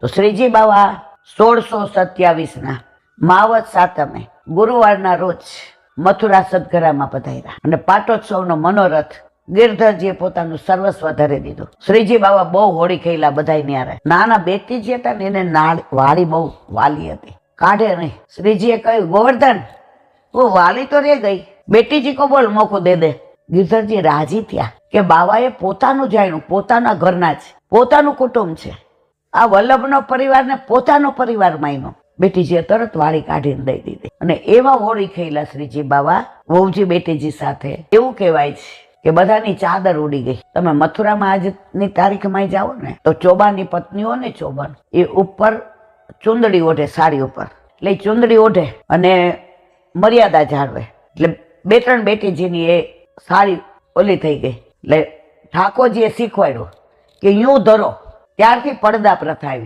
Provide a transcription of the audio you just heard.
તો શ્રીજી બાવા 1627 માવત સાતમે ગુરુવારના રોજ મથુરા સદગરામાં પધાર્યા અને પાટોત્સવનો મનોરથ ગિરધરજીએ પોતાનું સર્વસ્વ ધરી દીધું. શ્રીજી બાવા બહુ હોળી ખેલા બધા ન્યારે. નાના બેટીજી હતા ને એને વાળી બહુ વાલી હતી, કાઢે નહીં. શ્રીજીએ કહ્યું, ગોવર્ધન वो वाली तो रह गई, बेटीजी को बोल मोको दे दे. ગિરધરજી રાજી થયા કે બાવાએ પોતાનું જાણ્યું, પોતાના ઘરના જ પોતાનું કુટુંબ છે. આ વલ્લભનો પરિવારને પોતાનો પરિવાર માન્યો. બેટીજીએ તરત વાળી કાઢીને દઈ દીધી અને એવા હોળી ખેલા શ્રીજી બાવા વહુજી બેટીજી સાથે. એવું કહેવાય છે કે બધાની ચાદર ઉડી ગઈ. તમે મથુરામાં આજની તારીખમાં જાઓ ને તો ચોબાની પત્નીઓ ને ચોબન એ ઉપર ચુંદડી ઓઢે, સાડી ઉપર એટલે ચુંદડી ઓઢે અને મર્યાદા જાળવે. એટલે 2-3 બેટીજીની એ સાડી ઓલી થઈ ગઈ. એટલે ઠાકોરજીએ શીખવાડ્યું કે યું ધરો. ત્યારથી પડદા પ્રથા આવી.